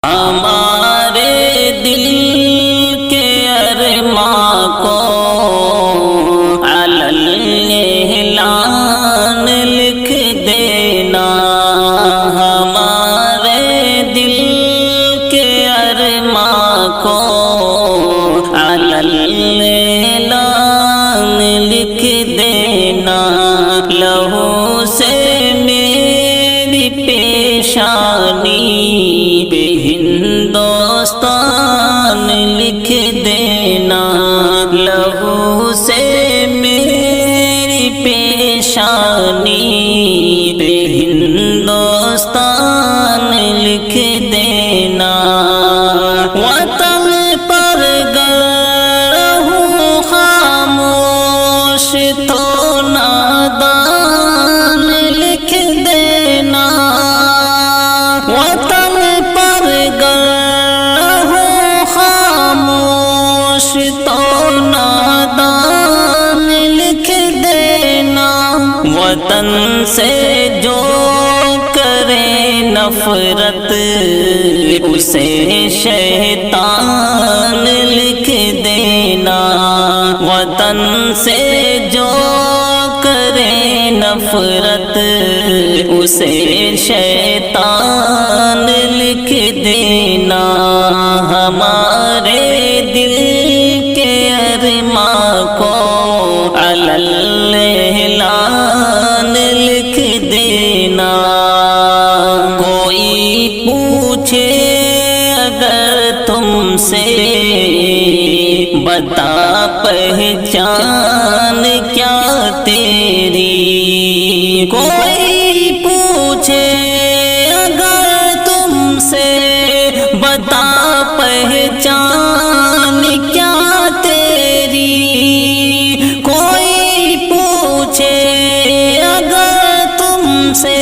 ہمارے دل کے ارماں کو علی الاعلان لکھ دینا، ہمارے دل کے ارماں کو علی الاعلان لکھ دینا، لہو سے میری پیشانی پہ ہندوستان لکھ دینا، لہو سے میری پیشانی پہ ہندوستان لکھ دینا، وطن پر گر ہوں خاموش تو نادان لکھ دینا، وطن پر گر ہوں خاموش تو نادان لکھ دینا، وطن سے جو کرے نفرت اسے شیطان لکھ دینا، وطن سے جو کرے نفرت اسے شیطان لکھ دینا، ہمارے دل کے ارماں کو علی الاعلان لکھ دینا، کوئی پوچھے اگر تم سے بتا پہچان کیا تیری، کوئی پوچھے اگر تم سے بتا پہچان کیا تیری، کوئی پوچھے اگر تم سے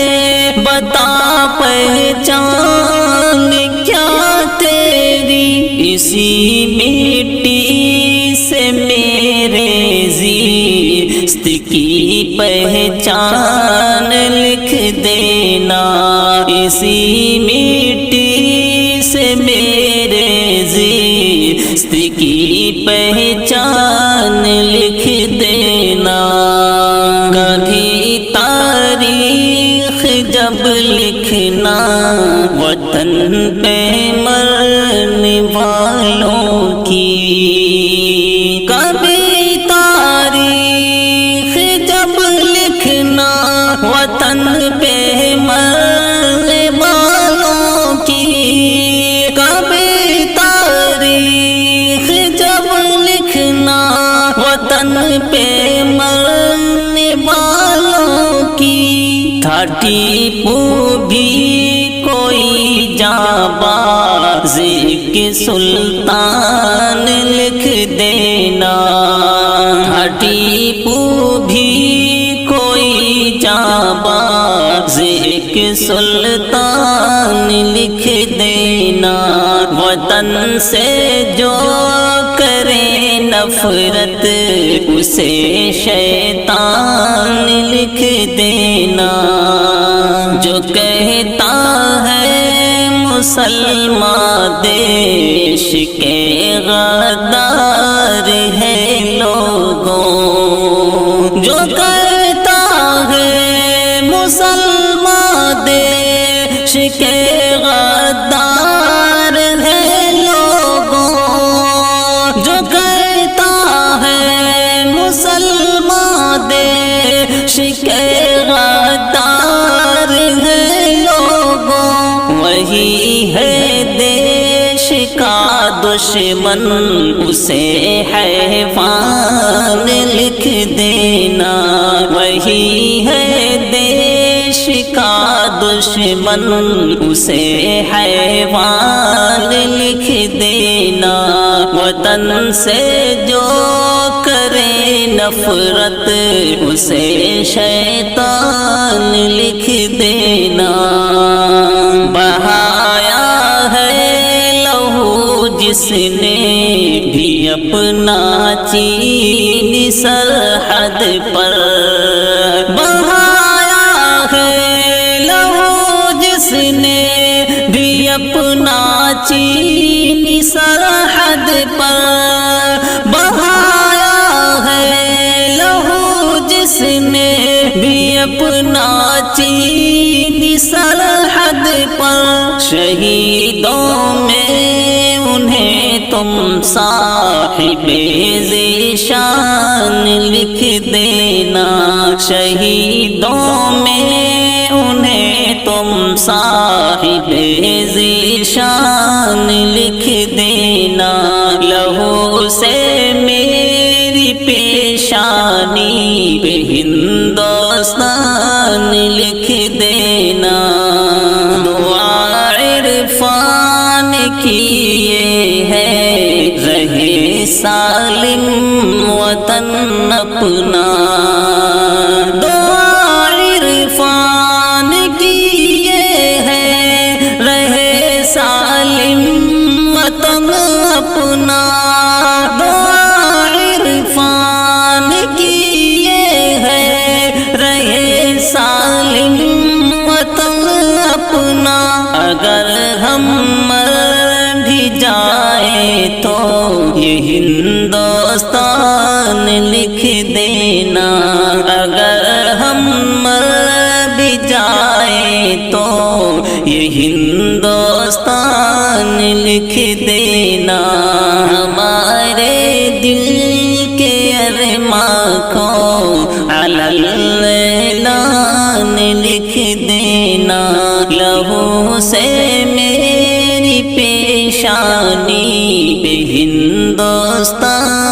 بتا پہچان کیا تیری، اسی مٹی سے میرے زیست کی پہچان لکھ دینا، اسی مٹی سے میرے زیست کی پہچان لکھ دینا، کبھی تاریخ جب لکھنا وطن پہ مرنے والوں کی، کبھی تاریخ جب لکھنا وطن پہ مرنے والوں کی، کبھی تاریخ جب لکھنا وطن پہ مرنے والوں کی، تھا ٹیپو بھی کوئی جانباز کہ سلطان لکھ دینا، تھا ٹیپو بھی کوئی جانباز کہ سلطان لکھ دینا، وطن سے جو کرے نفرت اسے شیطان لکھ دینا، جو کہتا ہے مسلمان دیش کے غدار ہے لوگوں، جو کہتا ہے مسلمان دیش کے غدار ہے لوگوں، جو کہتا ہے مسلمان دیش کے غدار ہے لوگوں، وہی ہے دیش کا دشمن اسے حیوان لکھ دینا، وہی ہے دیش کا دشمن اسے حیوان لکھ دینا، وطن سے جو کرے نفرت اسے شیطان لکھ دینا، بہایا ہے لہو جس نے بھی اپنا چین سرحد پر، بہایا ہے لہو جس نے بھی اپنا چینی سرحد پر بہایا ہے لہو جس نے بھی اپنا چینی سرحد پر شہیدوں میں انہیں تم صاحب ذیشان لکھ دینا شہیدوں میں انہیں تم صاحب ذیشان لکھ دینا لہو سے میری پیشانی پہ ہندوستان لکھ دینا دعا عرفان کی یہ ہے رہے سالم وطن اپنا دعا عرفان کی یہ ہے رہے سالم وطن اپنا دعا عرفان کی یہ ہے رہے سالم وطن اپنا اگر ہم مر بھی جائیں تو یہ ہندوستان لکھ دینا اگر ہم مر بھی جائیں تو یہ ہندوستان لکھ دینا ہمارے دل کے ارماں کو علی الاعلان لکھ دینا لہو سے میری پیشانی پہ ہندوستان